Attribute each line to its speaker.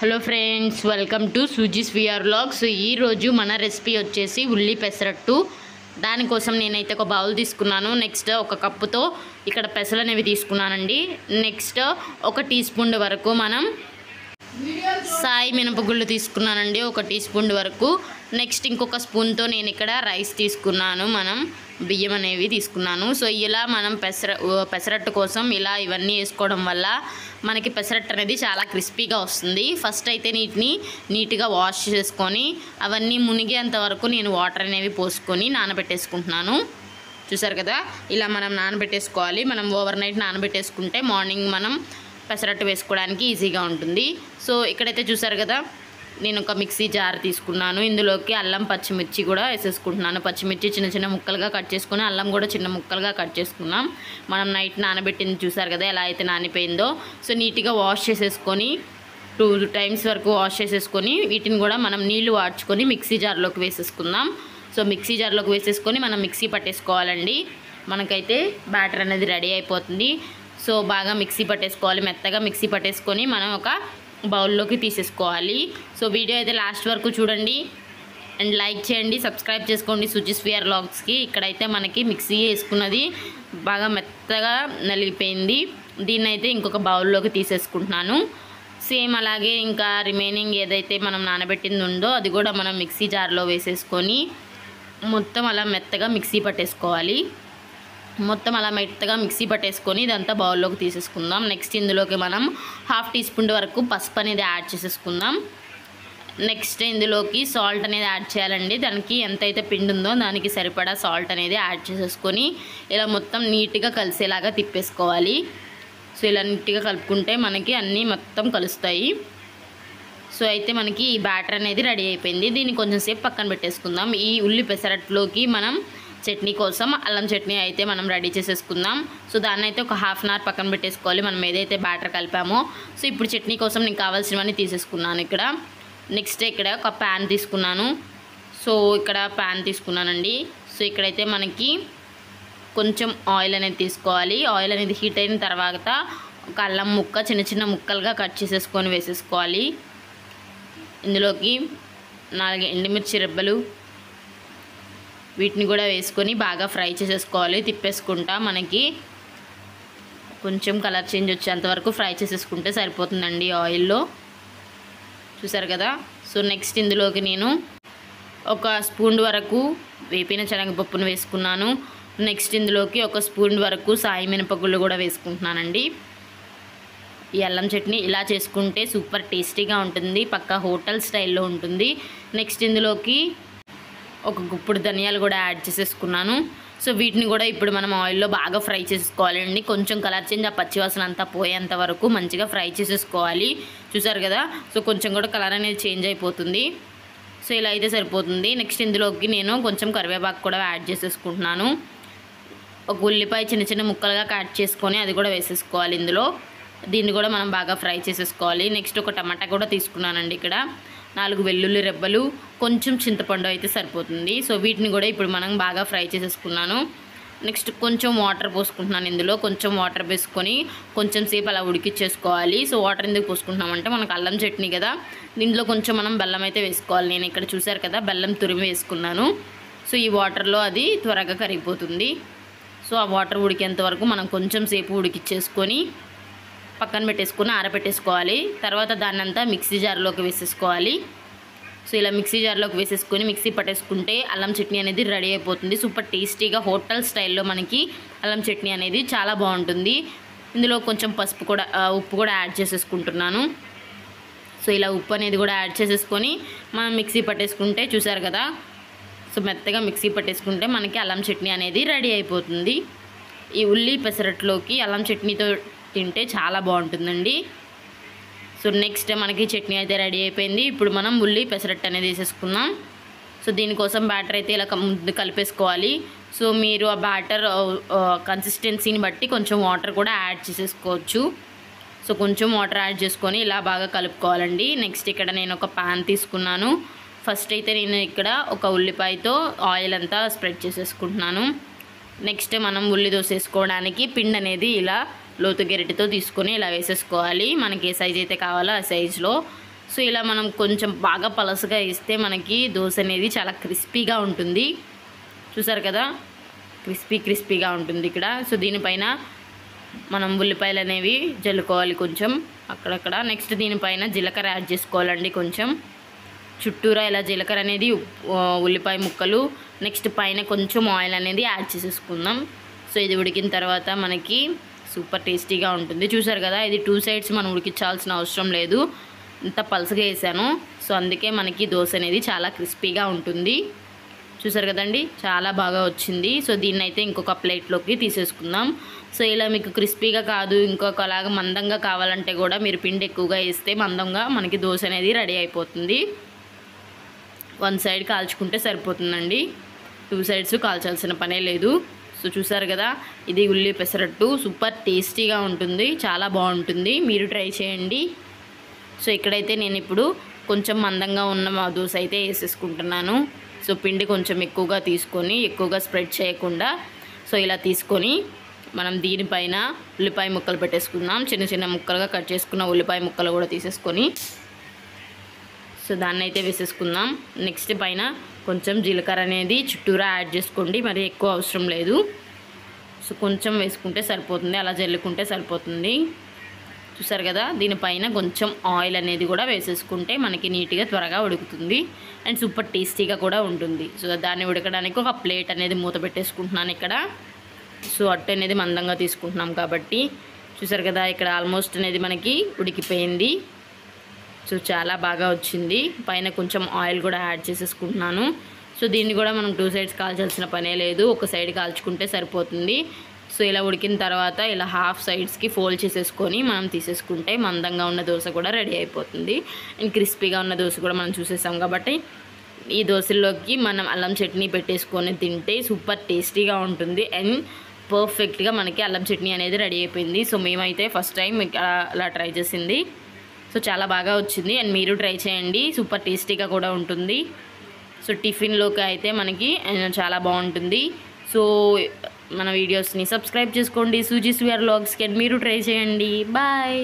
Speaker 1: Hello friends, welcome to Suji's VR vlogs. ఈరోజు మన recipe వచ్చేసి ఉల్లి పెసరట్టు. దానికోసం నేనైతే ఒక బౌల్ తీసుకున్నాను. నెక్స్ట్ ఒక కప్పుతో ఇక్కడ పెసలు అనేవి తీసుకున్నానండి. నెక్స్ట్ ఒక టీ స్పూన్ వరకు మనం సాయి మినపగుళ్ళు తీసుకున్నానండి, ఒక టీ స్పూన్ వరకు. నెక్స్ట్ ఇంకొక స్పూన్తో నేను ఇక్కడ రైస్ తీసుకున్నాను, మనం బియ్యం అనేవి తీసుకున్నాను. సో ఇలా మనం పెసరట్టు కోసం ఇలా ఇవన్నీ వేసుకోవడం వల్ల మనకి పెసరట్టు అనేది చాలా క్రిస్పీగా వస్తుంది. ఫస్ట్ అయితే నీట్గా వాష్ చేసుకొని అవన్నీ మునిగేంత వరకు నేను వాటర్ అనేవి పోసుకొని నానబెట్టేసుకుంటున్నాను. చూసారు కదా, ఇలా మనం నానబెట్టేసుకోవాలి. మనం ఓవర్ నైట్ నానబెట్టేసుకుంటే మార్నింగ్ మనం పెసరట్టు వేసుకోవడానికి ఈజీగా ఉంటుంది. సో ఇక్కడైతే చూసారు కదా, నేను ఒక మిక్సీ జార్ తీసుకున్నాను. ఇందులోకి అల్లం పచ్చిమిర్చి కూడా వేసేసుకుంటున్నాను. పచ్చిమిర్చి చిన్న చిన్న ముక్కలుగా కట్ చేసుకుని, అల్లం కూడా చిన్న ముక్కలుగా కట్ చేసుకున్నాం. మనం నైట్ నానబెట్టింది చూసారు కదా ఎలా అయితే నానిపోయిందో. సో నీట్గా వాష్ చేసేసుకొని 2 times వరకు వాష్ చేసేసుకొని వీటిని కూడా మనం నీళ్లు వాడ్చుకొని మిక్సీ జార్లోకి వేసేసుకుందాం. సో మిక్సీ జార్లోకి వేసేసుకొని మనం మిక్సీ పట్టేసుకోవాలండి. మనకైతే బ్యాటర్ అనేది రెడీ అయిపోతుంది. సో బాగా మిక్సీ పట్టేసుకోవాలి, మెత్తగా మిక్సీ పట్టేసుకొని మనం ఒక బౌల్లోకి తీసేసుకోవాలి. సో వీడియో అయితే లాస్ట్ వరకు చూడండి అండ్ లైక్ చేయండి, సబ్స్క్రైబ్ చేసుకోండి సూజీస్ విఆర్ వ్లాగ్స్కి. ఇక్కడైతే మనకి మిక్సీ వేసుకున్నది బాగా మెత్తగా నలిగిపోయింది. దీన్ని అయితే ఇంకొక బౌల్లోకి తీసేసుకుంటున్నాను. సేమ్ అలాగే ఇంకా రిమైనింగ్ ఏదైతే మనం నానబెట్టింది ఉందో అది కూడా మనం మిక్సీ జార్లో వేసేసుకొని మొత్తం అలా మెత్తగా మిక్సీ పట్టేసుకోవాలి. మొత్తం అలా మెత్తగా మిక్సీ పట్టేసుకొని ఇదంతా బౌల్లోకి తీసేసుకుందాం. నెక్స్ట్ ఇందులోకి మనం 1/2 టీ స్పూన్ వరకు పసుపు అనేది యాడ్ చేసేసుకుందాం. నెక్స్ట్ ఇందులోకి సాల్ట్ అనేది యాడ్ చేయాలండి. దానికి ఎంతైతే పిండి ఉందో దానికి సరిపడా సాల్ట్ అనేది యాడ్ చేసేసుకొని ఇలా మొత్తం నీట్గా కలిసేలాగా తిప్పేసుకోవాలి. సో ఇలా నీట్గా కలుపుకుంటే మనకి అన్నీ మొత్తం కలుస్తాయి. సో అయితే మనకి ఈ బ్యాటర్ అనేది రెడీ అయిపోయింది. దీన్ని కొంచెం సేపు పక్కన పెట్టేసుకుందాం. ఈ ఉల్లి పెసరట్లోకి మనం చట్నీ కోసం అల్లం చట్నీ అయితే మనం రెడీ చేసేసుకుందాం. సో దాన్ని అయితే ఒక 1/2 hour పక్కన పెట్టేసుకోవాలి, మనం ఏదైతే బ్యాటర్ కలిపామో. సో ఇప్పుడు చట్నీ కోసం నేను కావాల్సినవన్నీ తీసేసుకున్నాను. ఇక్కడ నెక్స్ట్ ఇక్కడ ఒక ప్యాన్ తీసుకున్నాను. సో ఇక్కడ ప్యాన్ తీసుకున్నానండి. సో ఇక్కడైతే మనకి కొంచెం ఆయిల్ అనేది తీసుకోవాలి. ఆయిల్ అనేది హీట్ అయిన తర్వాత ఒక అల్లం ముక్క చిన్న చిన్న ముక్కలుగా కట్ చేసేసుకొని వేసేసుకోవాలి. ఇందులోకి 4 ఎండుమిర్చి రెబ్బలు వీటిని కూడా వేసుకొని బాగా ఫ్రై చేసేసుకోవాలి. తిప్పేసుకుంటా మనకి కొంచెం కలర్ చేంజ్ వచ్చేంత వరకు ఫ్రై చేసేసుకుంటే సరిపోతుందండి ఆయిల్లో. చూసారు కదా. సో నెక్స్ట్ ఇందులోకి నేను ఒక స్పూన్ వరకు వేపిన శనగపప్పును వేసుకున్నాను. నెక్స్ట్ ఇందులోకి ఒక స్పూన్ వరకు సాయి మినపగుళ్ళు కూడా వేసుకుంటున్నానండి. ఈ అల్లం చట్నీ ఇలా చేసుకుంటే సూపర్ టేస్టీగా ఉంటుంది, పక్కా హోటల్ స్టైల్లో ఉంటుంది. నెక్స్ట్ ఇందులోకి ఒక గుప్పుడు ధనియాలు కూడా యాడ్ చేసేసుకున్నాను. సో వీటిని కూడా ఇప్పుడు మనం ఆయిల్లో బాగా ఫ్రై చేసుకోవాలండి. కొంచెం కలర్ చేంజ్, ఆ పచ్చివాసన అంతా పోయేంత వరకు మంచిగా ఫ్రై చేసేసుకోవాలి. చూసారు కదా. సో కొంచెం కూడా కలర్ అనేది చేంజ్ అయిపోతుంది. సో ఇలా అయితే సరిపోతుంది. నెక్స్ట్ ఇందులోకి నేను కొంచెం కరివేపాకు కూడా యాడ్ చేసేసుకుంటున్నాను. ఒక ఉల్లిపాయ చిన్న చిన్న ముక్కలుగా కట్ చేసుకొని అది కూడా వేసేసుకోవాలి ఇందులో. దీన్ని కూడా మనం బాగా ఫ్రై చేసేసుకోవాలి. నెక్స్ట్ ఒక టమాటా కూడా తీసుకున్నానండి. ఇక్కడ 4 వెల్లుల్లి రెబ్బలు, కొంచెం చింతపండు అయితే సరిపోతుంది. సో వీటిని కూడా ఇప్పుడు మనం బాగా ఫ్రై చేసేసుకున్నాను. నెక్స్ట్ కొంచెం వాటర్ పోసుకుంటున్నాను. ఇందులో కొంచెం వాటర్ వేసుకొని కొంచెం సేపు అలా ఉడికిచ్చేసుకోవాలి. సో వాటర్ ఎందుకు పోసుకుంటున్నామంటే మనకు అల్లం చట్నీ కదా, దీంట్లో కొంచెం మనం బెల్లం అయితే వేసుకోవాలి. నేను ఇక్కడ చూసారు కదా బెల్లం తురిమి వేసుకున్నాను. సో ఈ వాటర్లో అది త్వరగా కరిగిపోతుంది. సో ఆ వాటర్ ఉడికేంత వరకు మనం కొంచెం సేపు ఉడికిచ్చేసుకొని పక్కన పెట్టేసుకొని ఆరబెట్టేసుకోవాలి. తర్వాత దాన్ని అంతా మిక్సీ జార్లోకి వేసేసుకోవాలి. సో ఇలా మిక్సీ జార్లోకి వేసేసుకొని మిక్సీ పట్టేసుకుంటే అల్లం చట్నీ అనేది రెడీ అయిపోతుంది. సూపర్ టేస్టీగా హోటల్ స్టైల్లో మనకి అల్లం చట్నీ అనేది చాలా బాగుంటుంది. ఇందులో కొంచెం ఉప్పు కూడా యాడ్ చేసేసుకుంటున్నాను. సో ఇలా ఉప్పు అనేది కూడా యాడ్ చేసేసుకొని మనం మిక్సీ పట్టేసుకుంటే చూసారు కదా. సో మెత్తగా మిక్సీ పట్టేసుకుంటే మనకి అల్లం చట్నీ అనేది రెడీ అయిపోతుంది. ఈ ఉల్లి పెసరట్లోకి అల్లం చట్నీతో తింటే చాలా బాగుంటుందండి. సో నెక్స్ట్ మనకి చట్నీ అయితే రెడీ అయిపోయింది. ఇప్పుడు మనం ఉల్లి పెసరట్టు అనేది వేసేసుకుందాం. సో దీనికోసం బ్యాటర్ అయితే ఇలా ముందు కలిపేసుకోవాలి. సో మీరు ఆ బ్యాటర్ కన్సిస్టెన్సీని బట్టి కొంచెం వాటర్ కూడా యాడ్ చేసేసుకోవచ్చు. సో కొంచెం వాటర్ యాడ్ చేసుకొని ఇలా బాగా కలుపుకోవాలండి. నెక్స్ట్ ఇక్కడ నేను ఒక పాన్ తీసుకున్నాను. ఫస్ట్ అయితే నేను ఇక్కడ ఒక ఉల్లిపాయతో ఆయిల్ అంతా స్ప్రెడ్ చేసేసుకుంటున్నాను. నెక్స్ట్ మనం ఉల్లి దోశ వేసుకోవడానికి పిండి అనేది ఇలా లోతు గెరిటితో తీసుకొని ఇలా వేసేసుకోవాలి. మనకి ఏ సైజ్ అయితే కావాలో ఆ సైజులో. సో ఇలా మనం కొంచెం బాగా పలసగా వేస్తే మనకి దోశ అనేది చాలా క్రిస్పీగా ఉంటుంది. చూసారు కదా, క్రిస్పీగా ఉంటుంది ఇక్కడ. సో దీనిపైన మనం ఉల్లిపాయలు అనేవి జల్లుకోవాలి కొంచెం అక్కడక్కడ. నెక్స్ట్ దీనిపైన జీలకర్ర యాడ్ చేసుకోవాలండి కొంచెం చుట్టూరా. ఇలా జీలకర్ర అనేది ఉల్లిపాయ ముక్కలు, నెక్స్ట్ పైన కొంచెం ఆయిల్ అనేది యాడ్ చేసేసుకుందాం. సో ఇది ఉడికిన తర్వాత మనకి సూపర్ టేస్టీగా ఉంటుంది. చూసారు కదా, ఇది 2 సైడ్స్ మనం ఉడికించాల్సిన అవసరం లేదు, ఇంత పలసగా వేసాను. సో అందుకే మనకి దోశ అనేది చాలా క్రిస్పీగా ఉంటుంది. చూసారు కదండి, చాలా బాగా వచ్చింది. సో దీన్ని అయితే ఇంకొక ప్లేట్లోకి తీసేసుకుందాం. సో ఇలా మీకు క్రిస్పీగా కాదు ఇంకొకలాగా మందంగా కావాలంటే కూడా మీరు పిండి ఎక్కువగా వేస్తే మందంగా మనకి దోశ అనేది రెడీ అయిపోతుంది. 1 సైడ్ కాల్చుకుంటే సరిపోతుందండి, 2 సైడ్స్ కాల్చాల్సిన పనే లేదు. సో చూసారు కదా, ఇది ఉల్లి పెసరట్టు సూపర్ టేస్టీగా ఉంటుంది, చాలా బాగుంటుంది, మీరు ట్రై చేయండి. సో ఇక్కడైతే నేను ఇప్పుడు కొంచెం మందంగా ఉన్న దోశ అయితే వేసేసుకుంటున్నాను. సో పిండి కొంచెం ఎక్కువగా తీసుకొని, ఎక్కువగా స్ప్రెడ్ చేయకుండా సో ఇలా తీసుకొని మనం దీనిపైన ఉల్లిపాయ ముక్కలు పెట్టేసుకుందాం. చిన్న చిన్న ముక్కలుగా కట్ చేసుకున్న ఉల్లిపాయ ముక్కలు కూడా తీసేసుకొని సో దాన్ని అయితే వేసేసుకుందాం. నెక్స్ట్ పైన కొంచెం జీలకర్ర అనేది చుట్టూరా యాడ్ చేసుకోండి, మరి ఎక్కువ అవసరం లేదు. సో కొంచెం వేసుకుంటే సరిపోతుంది, అలా జల్లుకుంటే సరిపోతుంది. చూసారు కదా, దీనిపైన కొంచెం ఆయిల్ అనేది కూడా వేసేసుకుంటే మనకి నీట్గా త్వరగా ఉడుకుతుంది అండ్ సూపర్ టేస్టీగా కూడా ఉంటుంది. సో దాన్ని ఉడకడానికి ఒక ప్లేట్ అనేది మూత పెట్టేసుకుంటున్నాను ఇక్కడ. సో అట్టు అనేది మందంగా తీసుకుంటున్నాం కాబట్టి. చూసారు కదా, ఇక్కడ ఆల్మోస్ట్ అనేది మనకి ఉడికిపోయింది. సో చాలా బాగా వచ్చింది. పైన కొంచెం ఆయిల్ కూడా యాడ్ చేసేసుకుంటున్నాను. సో దీన్ని కూడా మనం 2 సైడ్స్ కాల్చాల్సిన పనే లేదు, ఒక సైడ్ కాల్చుకుంటే సరిపోతుంది. సో ఇలా ఉడికిన తర్వాత ఇలా హాఫ్ సైడ్స్కి ఫోల్డ్ చేసేసుకొని మనం తీసేసుకుంటే మందంగా ఉన్న దోశ కూడా రెడీ అయిపోతుంది అండ్ క్రిస్పీగా ఉన్న దోశ కూడా మనం చూసేసాం కాబట్టి ఈ దోశల్లోకి మనం అల్లం చట్నీ పెట్టేసుకొని తింటే సూపర్ టేస్టీగా ఉంటుంది అండ్ పర్ఫెక్ట్గా మనకి అల్లం చట్నీ అనేది రెడీ అయిపోయింది. సో మేమైతే ఫస్ట్ టైం అలా ట్రై చేసింది. సో చాలా బాగా వచ్చింది అండ్ మీరు ట్రై చేయండి, సూపర్ టేస్టీగా కూడా ఉంటుంది. సో టిఫిన్లోకి అయితే మనకి చాలా బాగుంటుంది. సో మన వీడియోస్ని సబ్స్క్రైబ్ చేసుకోండి, సూజీస్ వీఆర్ వ్లాగ్స్కి, మీరు ట్రై చేయండి. బాయ్.